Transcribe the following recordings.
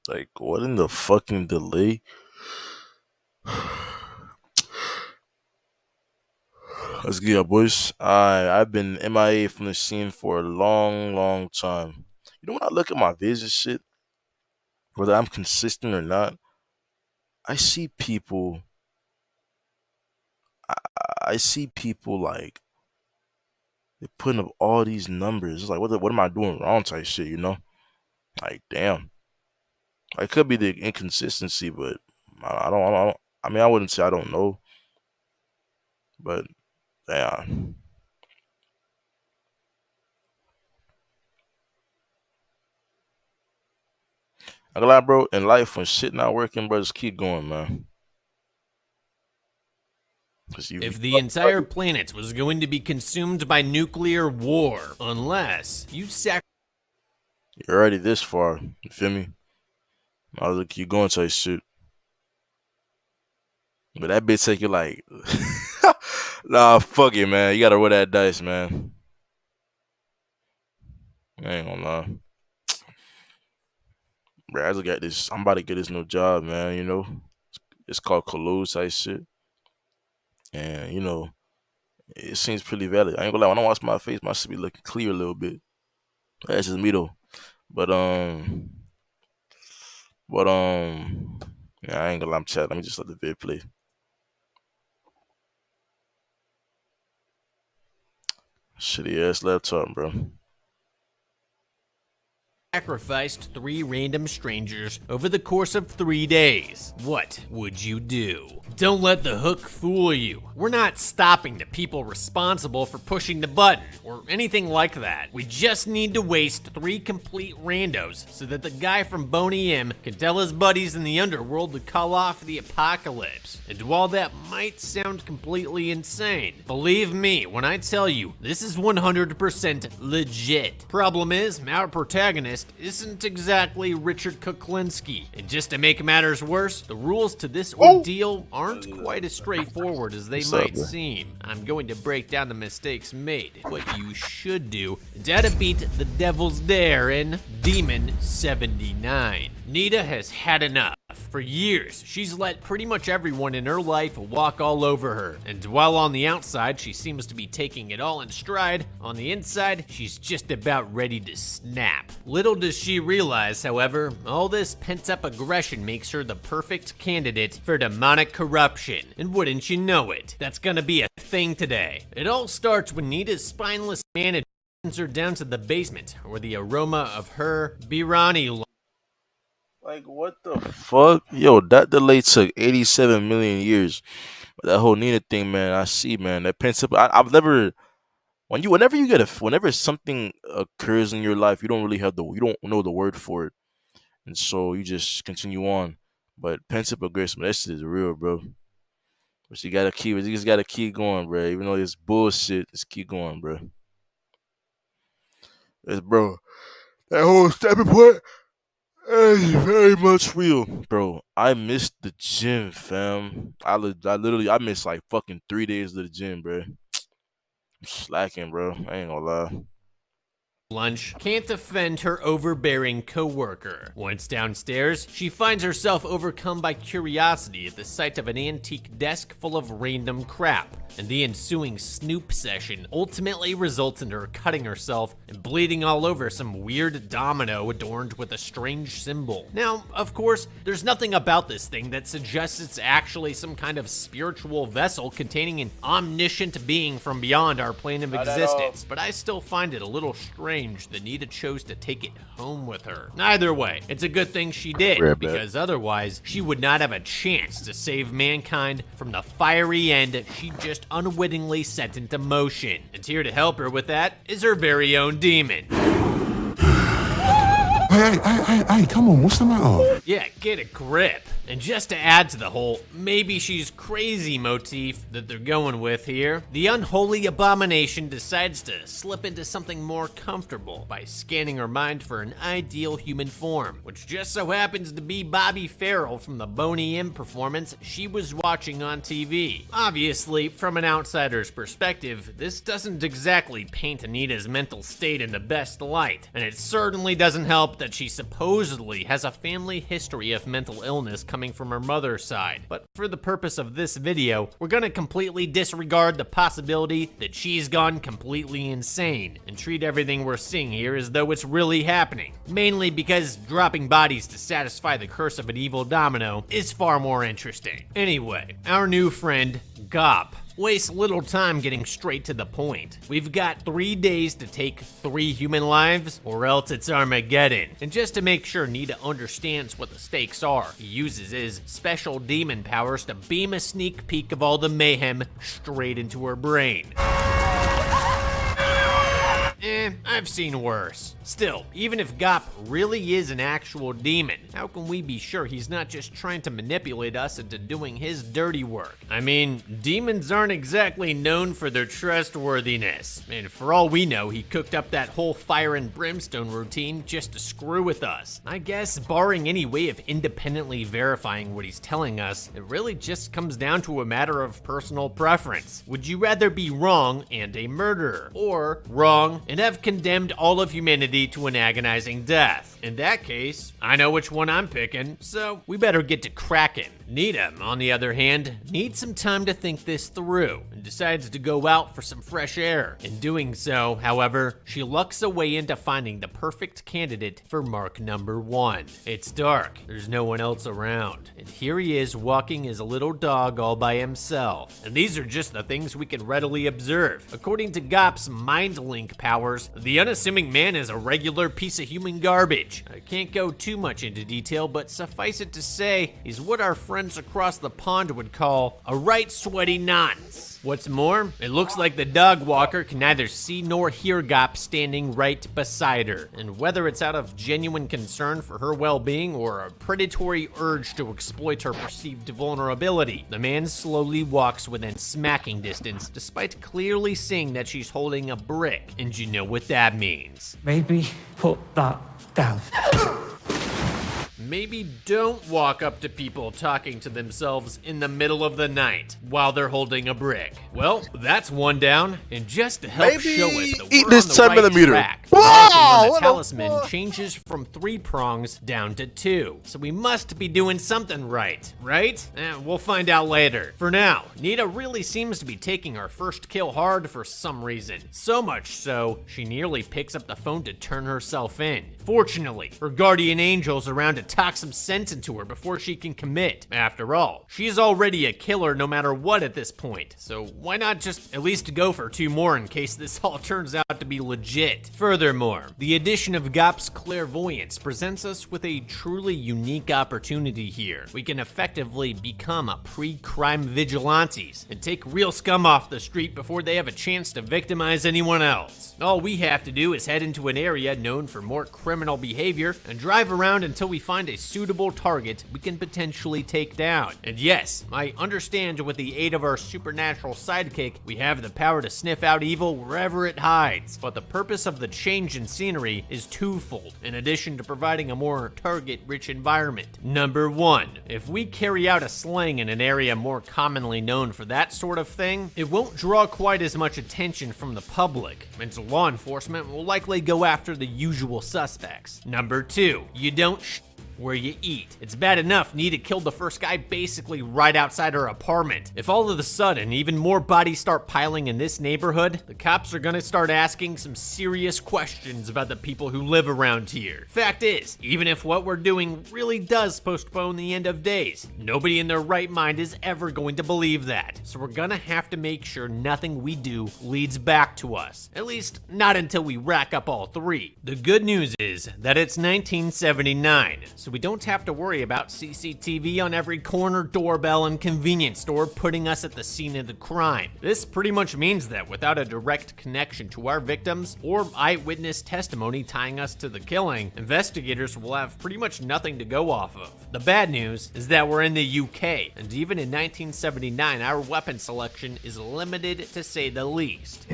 Like, what in the fucking delay? Let's get up, boys. I've been MIA from the scene for a long, long time. You know, when I look at my vids and shit, whether I'm consistent or not, I see people. I see people like they're putting up all these numbers. It's like, what am I doing wrong? Type shit, you know? Like, damn. It could be the inconsistency, but I don't. I mean, I wouldn't say I don't know, but damn. I lie, bro. In life, when shit not working, bro, just keep going, man. Cause you, If the entire planet was going to be consumed by nuclear war, unless you you're already this far. You feel me? I was like, keep going till shit. But that bitch take you like, nah, fuck it, man. You gotta roll that dice, man. I ain't gonna lie. Bro, I just got this. I'm about to get this new job, man. You know, it's called Collude type shit, and you know, it seems pretty valid. I ain't gonna lie. When I wash my face, my shit be looking clear a little bit. That's just me though. But yeah, I ain't gonna lie. I'm chat. Let me just let the vid play. Shitty ass laptop, bro. sacrificed 3 random strangers over the course of 3 days, what would you do? Don't let the hook fool you. We're not stopping the people responsible for pushing the button or anything like that. We just need to waste 3 complete randos so that the guy from Boney M can tell his buddies in the underworld to call off the apocalypse. And while that might sound completely insane, believe me when I tell you this is 100% legit. Problem is, our protagonist isn't exactly Richard Kuklinski. And just to make matters worse, the rules to this ordeal aren't quite as straightforward as they might seem. I'm going to break down the mistakes made, what you should do, and how to beat the Devil's Dare in Demon 79. Nita has had enough. For years, she's let pretty much everyone in her life walk all over her. And while on the outside, she seems to be taking it all in stride, on the inside, she's just about ready to snap. Little does she realize, however, all this pent-up aggression makes her the perfect candidate for demonic corruption. And wouldn't you know it, that's gonna be a thing today. It all starts when Nita's spineless manager sends her down to the basement, where the aroma of her Birani. Like, what the fuck? Yo, that delay took 87 million years. That whole Nina thing, man, I see, man. That principle, I've never, whenever something occurs in your life, you don't know the word for it. And so you just continue on. But pensive aggressive, that shit is real, bro. But you just gotta keep going, bro. Even though it's bullshit, just keep going, bro. It's, bro, that whole stepping point. Hey, very much real, bro. I missed the gym, fam. I missed like fucking 3 days of the gym, bro. I'm slacking, bro. I ain't gonna lie. Lunch can't defend her overbearing coworker. Once downstairs, she finds herself overcome by curiosity at the sight of an antique desk full of random crap, and the ensuing snoop session ultimately results in her cutting herself and bleeding all over some weird domino adorned with a strange symbol. Now, of course, there's nothing about this thing that suggests it's actually some kind of spiritual vessel containing an omniscient being from beyond our plane of existence, but I still find it a little strange that Nita chose to take it home with her. Either way, it's a good thing she did, because otherwise, she would not have a chance to save mankind from the fiery end she just unwittingly set into motion. And here to help her with that is her very own demon. Hey, come on, what's the matter? Yeah, get a grip. And just to add to the whole maybe she's crazy motif that they're going with here, the unholy abomination decides to slip into something more comfortable by scanning her mind for an ideal human form, which just so happens to be Bobby Farrell from the Boney M performance she was watching on TV. Obviously, from an outsider's perspective, this doesn't exactly paint Anita's mental state in the best light, and it certainly doesn't help that that she supposedly has a family history of mental illness coming from her mother's side. But for the purpose of this video, we're gonna completely disregard the possibility that she's gone completely insane and treat everything we're seeing here as though it's really happening. Mainly because dropping bodies to satisfy the curse of an evil domino is far more interesting. Anyway, our new friend, Gop, wastes little time getting straight to the point. We've got 3 days to take 3 human lives, or else it's Armageddon. And just to make sure Nita understands what the stakes are, he uses his special demon powers to beam a sneak peek of all the mayhem straight into her brain. I've seen worse. Still, even if Gop really is an actual demon, how can we be sure he's not just trying to manipulate us into doing his dirty work? I mean, demons aren't exactly known for their trustworthiness. And for all we know, he cooked up that whole fire and brimstone routine just to screw with us. I guess, barring any way of independently verifying what he's telling us, it really just comes down to a matter of personal preference. Would you rather be wrong and a murderer, or wrong and have condemned all of humanity to an agonizing death? In that case, I know which one I'm picking, so we better get to cracking. Nita, on the other hand, needs some time to think this through and decides to go out for some fresh air. In doing so, however, she lucks away into finding the perfect candidate for mark number 1. It's dark, there's no one else around, and here he is walking his little dog all by himself. And these are just the things we can readily observe. According to Gop's mind link powers, the unassuming man is a regular piece of human garbage. I can't go too much into detail, but suffice it to say, he's what our friends across the pond would call a right sweaty nonce. What's more, it looks like the dog walker can neither see nor hear Gop standing right beside her. And whether it's out of genuine concern for her well-being or a predatory urge to exploit her perceived vulnerability, the man slowly walks within smacking distance despite clearly seeing that she's holding a brick. And you know what that means. Maybe put that down. Maybe don't walk up to people talking to themselves in the middle of the night while they're holding a brick. Well, that's one down, and just to help Maybe show us that eat we're this on the 10 right track, the Wow, marking on the what the talisman fuck? changes from 3 prongs down to 2. So we must be doing something right? We'll find out later. For now, Nita really seems to be taking her first kill hard for some reason. So much so, she nearly picks up the phone to turn herself in. Fortunately, her guardian angel's around to talk some sense into her before she can commit. After all, she's already a killer no matter what at this point, so why not just at least go for 2 more in case this all turns out to be legit? Furthermore, the addition of Gop's clairvoyance presents us with a truly unique opportunity here. We can effectively become a pre-crime vigilantes and take real scum off the street before they have a chance to victimize anyone else. All we have to do is head into an area known for more criminal behavior and drive around until we find a suitable target we can potentially take down. And yes, I understand with the aid of our supernatural sidekick, we have the power to sniff out evil wherever it hides. But the purpose of the change in scenery is twofold, in addition to providing a more target-rich environment. Number 1, if we carry out a slaying in an area more commonly known for that sort of thing, it won't draw quite as much attention from the public, and so law enforcement will likely go after the usual suspects. Number 2, you don't where you eat. It's bad enough Nita killed the first guy basically right outside her apartment. If all of a sudden even more bodies start piling in this neighborhood, the cops are gonna start asking some serious questions about the people who live around here. Fact is, even if what we're doing really does postpone the end of days, nobody in their right mind is ever going to believe that. So we're gonna have to make sure nothing we do leads back to us. At least, not until we rack up all 3. The good news is that it's 1979, so we don't have to worry about CCTV on every corner, doorbell, and convenience store putting us at the scene of the crime. This pretty much means that without a direct connection to our victims or eyewitness testimony tying us to the killing, investigators will have pretty much nothing to go off of. The bad news is that we're in the UK, and even in 1979, our weapon selection is limited to say the least.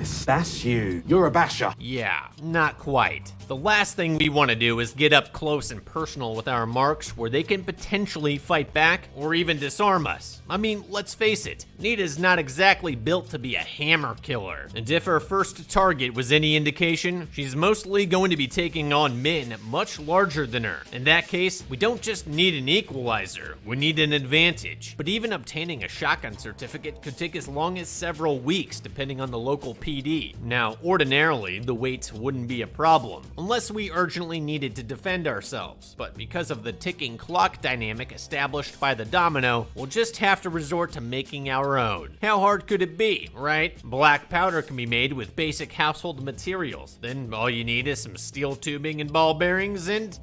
this. That's you. You're a basher. Yeah, not quite. The last thing we want to do is get up close and personal with our marks where they can potentially fight back or even disarm us. I mean, let's face it, Nita's not exactly built to be a hammer killer. And if her first target was any indication, she's mostly going to be taking on men much larger than her. In that case, we don't just need an equalizer, we need an advantage. But even obtaining a shotgun certificate could take as long as several weeks depending on the local PD. Now, ordinarily, the wait wouldn't be a problem, unless we urgently needed to defend ourselves. But because of the ticking clock dynamic established by the domino, we'll just have to resort to making our own. How hard could it be, right? Black powder can be made with basic household materials. Then all you need is some steel tubing and ball bearings and...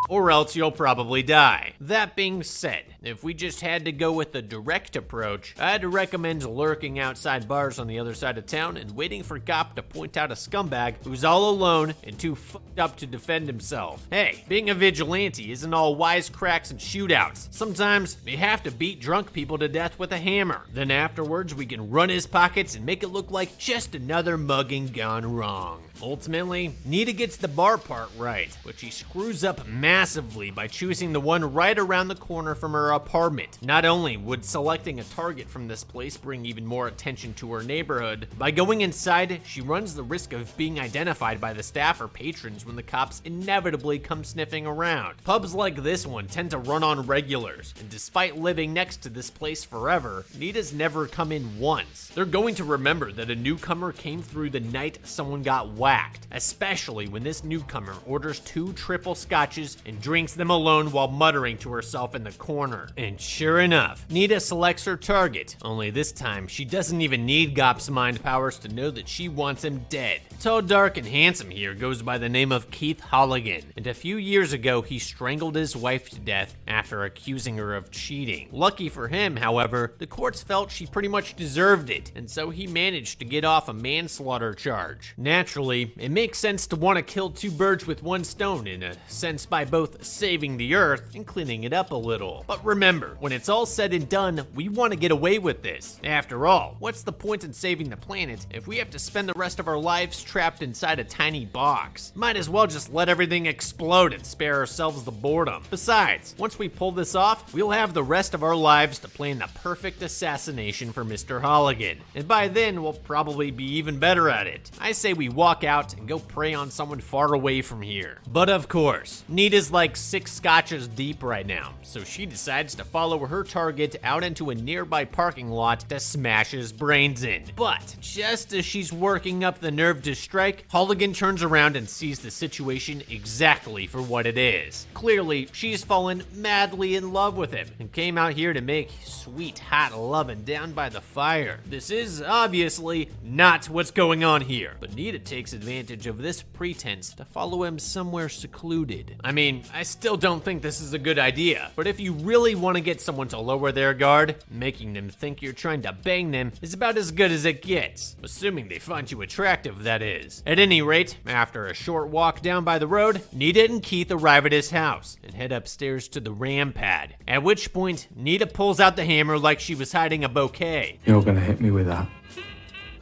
or else you'll probably die. That being said, if we just had to go with the direct approach, I'd recommend lurking outside bars on the other side of town and waiting for Cop to point out a scumbag who's all alone and too fucked up to defend himself. Hey, being a vigilante isn't all wisecracks and shootouts. Sometimes you have to beat drunk people to death with a hammer. Then afterwards, we can run his pockets and make it look like just another mugging gone wrong. Ultimately, Nita gets the bar part right, but she screws up massively by choosing the one right around the corner from her apartment. Not only would selecting a target from this place bring even more attention to her neighborhood, by going inside, she runs the risk of being identified by the staff or patrons when the cops inevitably come sniffing around. Pubs like this one tend to run on regulars, and despite living next to this place forever, Nita's never come in once. They're going to remember that a newcomer came through the night someone got whacked, especially when this newcomer orders 2 triple scotches and drinks them alone while muttering to herself in the corner. And sure enough, Nita selects her target, only this time she doesn't even need Gop's mind powers to know that she wants him dead. Tall, dark, and handsome here goes by the name of Keith Holligan, and a few years ago he strangled his wife to death after accusing her of cheating. Lucky for him, however, the courts felt she pretty much deserved it, and so he managed to get off a manslaughter charge. Naturally, it makes sense to want to kill 2 birds with 1 stone in a sense by both saving the earth and cleaning it up a little. But remember, when it's all said and done, we want to get away with this. After all, what's the point in saving the planet if we have to spend the rest of our lives trapped inside a tiny box? Might as well just let everything explode and spare ourselves the boredom. Besides, once we pull this off, we'll have the rest of our lives to plan the perfect assassination for Mr. Holligan. And by then, we'll probably be even better at it. I say we walk out and go prey on someone far away from here. But of course, Nita's like 6 scotches deep right now, so she decides to follow her target out into a nearby parking lot to smash his brains in. But just as she's working up the nerve to strike, Holligan turns around and sees the situation exactly for what it is. Clearly, she's fallen madly in love with him and came out here to make sweet hot lovin' down by the fire. This is obviously not what's going on here, but Nita takes advantage of this pretense to follow him somewhere secluded. I mean, I still don't think this is a good idea, but if you really want to get someone to lower their guard, making them think you're trying to bang them is about as good as it gets, assuming they find you attractive, that is. At any rate, after a short walk down by the road, Nita and Keith arrive at his house and head upstairs to the ram pad, at which point, Nita pulls out the hammer like she was hiding a bouquet. You're gonna hit me with that.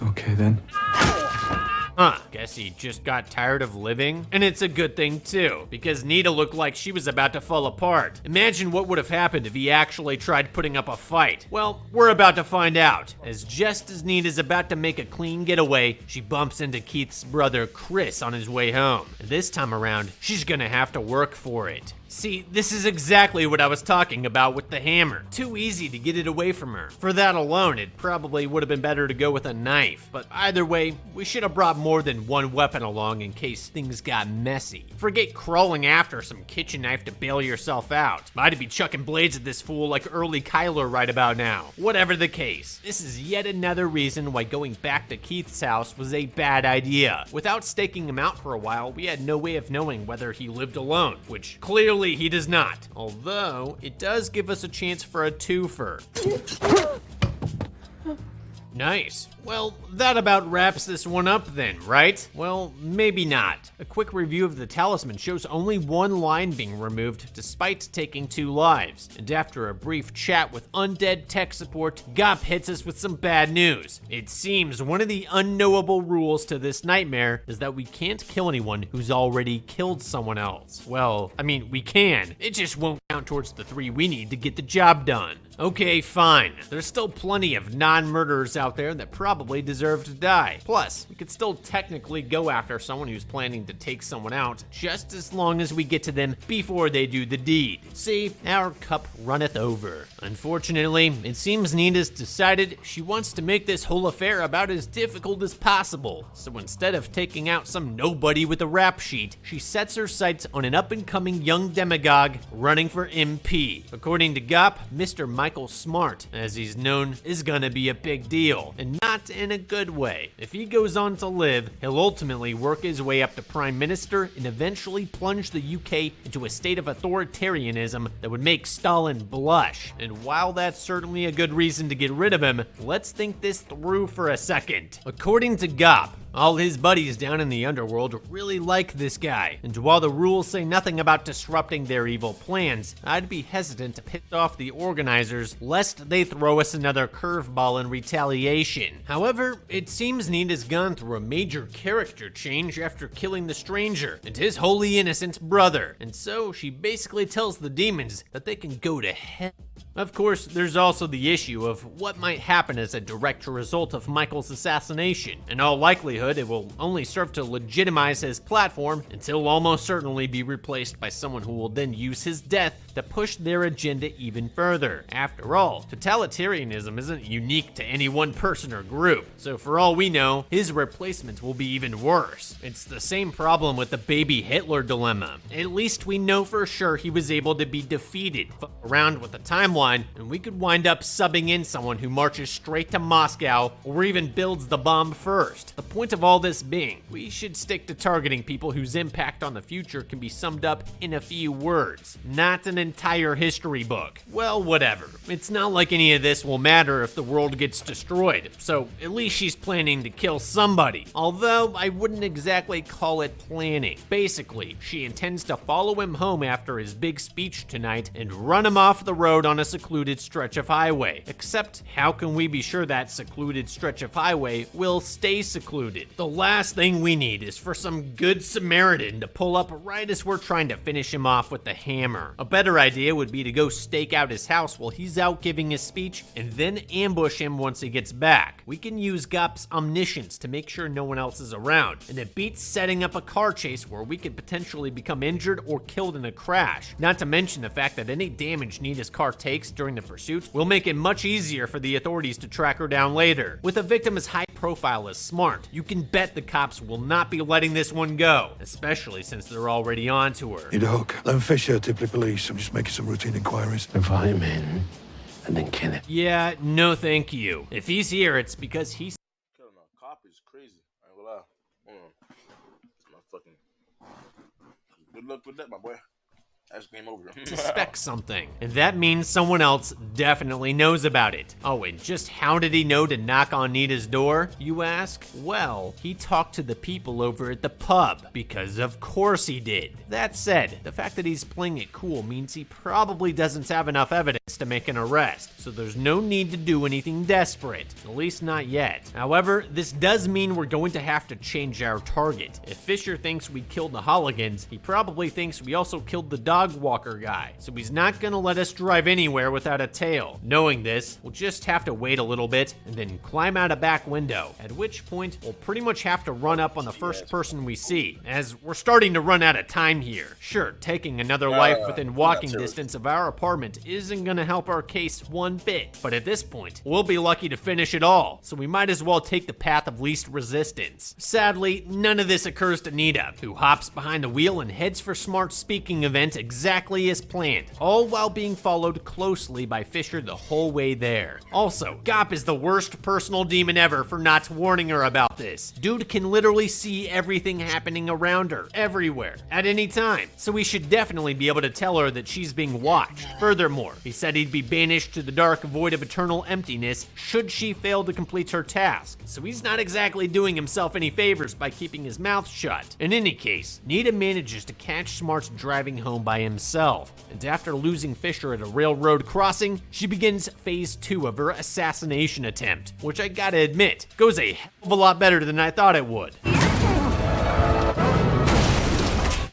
Okay then. Guess he just got tired of living. And it's a good thing too, because Nita looked like she was about to fall apart. Imagine what would have happened if he actually tried putting up a fight. Well, we're about to find out, as just as Nita's about to make a clean getaway, she bumps into Keith's brother Chris on his way home. And this time around, she's gonna have to work for it. See, this is exactly what I was talking about with the hammer. Too easy to get it away from her. For that alone, it probably would have been better to go with a knife. But either way, we should have brought more than 1 weapon along in case things got messy. Forget crawling after some kitchen knife to bail yourself out. I'd be chucking blades at this fool like early Kyler right about now. Whatever the case, this is yet another reason why going back to Keith's house was a bad idea. Without staking him out for a while, we had no way of knowing whether he lived alone, which clearly he does not, although it does give us a chance for a twofer. Nice. Well, that about wraps this one up then, right? Well, maybe not. A quick review of the talisman shows only one line being removed despite taking 2 lives. And after a brief chat with undead tech support, Gop hits us with some bad news. It seems one of the unknowable rules to this nightmare is that we can't kill anyone who's already killed someone else. Well, I mean, we can. It just won't count towards the 3 we need to get the job done. Okay, fine. There's still plenty of non-murderers out there that probably deserve to die. Plus, we could still technically go after someone who's planning to take someone out, just as long as we get to them before they do the deed. See, our cup runneth over. Unfortunately, it seems Nina's decided she wants to make this whole affair about as difficult as possible. So instead of taking out some nobody with a rap sheet, she sets her sights on an up-and-coming young demagogue running for MP. According to Gop, Mr. Michael Smart, as he's known, is gonna be a big deal, and not in a good way. If he goes on to live, he'll ultimately work his way up to Prime Minister and eventually plunge the UK into a state of authoritarianism that would make Stalin blush. And while that's certainly a good reason to get rid of him, let's think this through for a second. According to Gop, all his buddies down in the underworld really like this guy, and while the rules say nothing about disrupting their evil plans, I'd be hesitant to piss off the organizers lest they throw us another curveball in retaliation. However, it seems Nina's gone through a major character change after killing the stranger and his wholly innocent brother, and so she basically tells the demons that they can go to hell. Of course, there's also the issue of what might happen as a direct result of Michael's assassination. In all likelihood, it will only serve to legitimize his platform, and he'll almost certainly be replaced by someone who will then use his death to push their agenda even further. After all, totalitarianism isn't unique to any one person or group, so for all we know, his replacement will be even worse. It's the same problem with the baby Hitler dilemma. At least we know for sure he was able to be defeated. Fuck around with the timeline, and we could wind up subbing in someone who marches straight to Moscow or even builds the bomb first. The point of all this being, we should stick to targeting people whose impact on the future can be summed up in a few words, not an entire history book. Well, whatever. It's not like any of this will matter if the world gets destroyed, so at least she's planning to kill somebody. Although, I wouldn't exactly call it planning. Basically, she intends to follow him home after his big speech tonight and run him off the road on a secluded stretch of highway. Except, how can we be sure that secluded stretch of highway will stay secluded? The last thing we need is for some good Samaritan to pull up right as we're trying to finish him off with the hammer. A better idea would be to go stake out his house while he's out giving his speech and then ambush him once he gets back. We can use Gop's omniscience to make sure no one else is around, and it beats setting up a car chase where we could potentially become injured or killed in a crash. Not to mention the fact that any damage Nina's car takes during the pursuit will make it much easier for the authorities to track her down later. With a victim as high profile as Smart, you can bet the cops will not be letting this one go, especially since they're already onto her. Need a hook? I'm Fisher, Dipley Police. I'm just making some routine inquiries. Invite him in and then kill him. Yeah, no thank you. If he's here, it's because he's Killing a cop is crazy. I ain't gonna lie. Hold on. It's my fucking. Good luck with that, my boy. That's game over. suspects something, and that means someone else definitely knows about it. Oh, and just how did he know to knock on Nita's door, you ask? Well, he talked to the people over at the pub, because of course he did. That said, the fact that he's playing it cool means he probably doesn't have enough evidence to make an arrest, so there's no need to do anything desperate, at least not yet. However, this does mean we're going to have to change our target. If Fisher thinks we killed the Holligans, he probably thinks we also killed the dog walker guy, so he's not gonna let us drive anywhere without a tail. Knowing this, we'll just have to wait a little bit and then climb out a back window, at which point we'll pretty much have to run up on the first person we see, as we're starting to run out of time here. Sure, taking another life within walking distance of our apartment isn't gonna help our case one bit, but at this point, we'll be lucky to finish it all, so we might as well take the path of least resistance. Sadly, none of this occurs to Nita, who hops behind the wheel and heads for Smart's speaking event exactly as planned, all while being followed closely by Fisher the whole way there. Also, Gop is the worst personal demon ever for not warning her about this. Dude can literally see everything happening around her, everywhere, at any time, so we should definitely be able to tell her that she's being watched. Furthermore, he said he'd be banished to the dark void of eternal emptiness should she fail to complete her task, so he's not exactly doing himself any favors by keeping his mouth shut. In any case, Nita manages to catch Smarts driving home by himself, and after losing Fisher at a railroad crossing, she begins phase 2 of her assassination attempt, which I gotta admit, goes a hell of a lot better than I thought it would.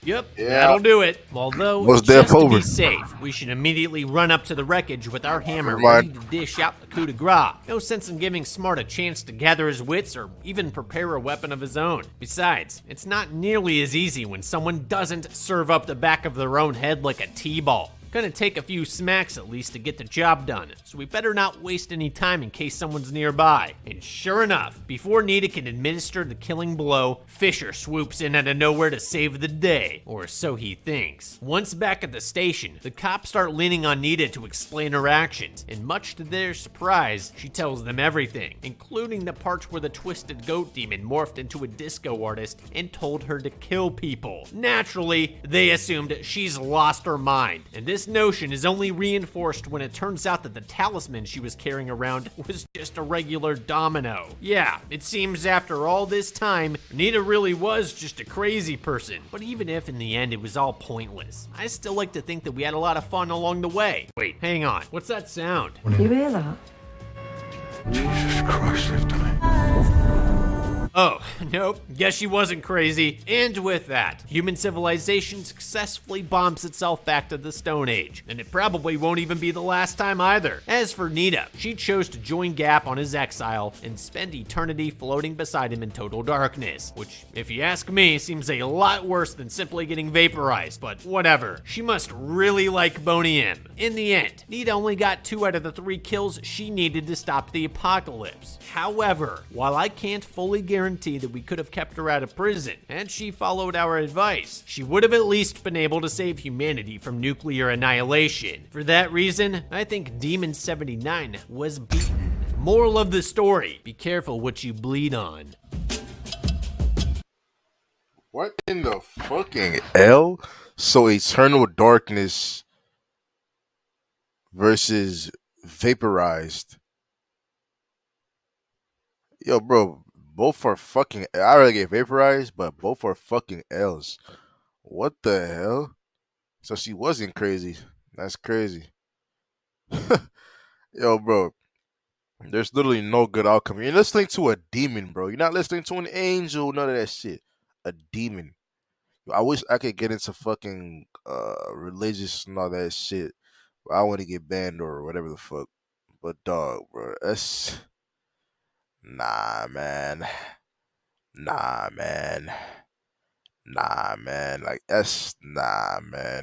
Yep, that'll do it. Although, Was just death to over? be safe, we should immediately run up to the wreckage with our hammer ready to dish out the coup de grace. No sense in giving Smart a chance to gather his wits or even prepare a weapon of his own. Besides, it's not nearly as easy when someone doesn't serve up the back of their own head like a T-ball. Gonna take a few smacks at least to get the job done, so we better not waste any time in case someone's nearby. And sure enough, before Nita can administer the killing blow, Fisher swoops in out of nowhere to save the day, or so he thinks. Once back at the station, the cops start leaning on Nita to explain her actions, and much to their surprise, she tells them everything, including the parts where the twisted goat demon morphed into a disco artist and told her to kill people. Naturally, they assumed she's lost her mind, and this notion is only reinforced when it turns out that the talisman she was carrying around was just a regular domino. Yeah, it seems after all this time, Nita really was just a crazy person. But even if in the end it was all pointless, I still like to think that we had a lot of fun along the way. Wait, hang on, what's that sound? You hear that? Jesus Christ, lift me. Oh, nope, guess she wasn't crazy. And with that, human civilization successfully bombs itself back to the Stone Age, and it probably won't even be the last time either. As for Nita, she chose to join Gap on his exile and spend eternity floating beside him in total darkness, which, if you ask me, seems a lot worse than simply getting vaporized, but whatever. She must really like Boney M. In the end, Nita only got 2 out of the 3 kills she needed to stop the apocalypse. However, while I can't fully guarantee that we could have kept her out of prison, and she followed our advice, she would have at least been able to save humanity from nuclear annihilation. For that reason, I think Demon 79 was beaten. Moral of the story, be careful what you bleed on. What in the fucking hell? So eternal darkness versus vaporized. Yo, bro, both are fucking. I already get vaporized, but both are fucking L's. What the hell? So she wasn't crazy. That's crazy. Yo, bro, there's literally no good outcome. You're listening to a demon, bro. You're not listening to an angel, none of that shit. A demon. I wish I could get into fucking religious and all that shit. But I want to get banned or whatever the fuck. But dog, bro, that's nah, man. Nah, man. Nah, man. Like that's nah, man.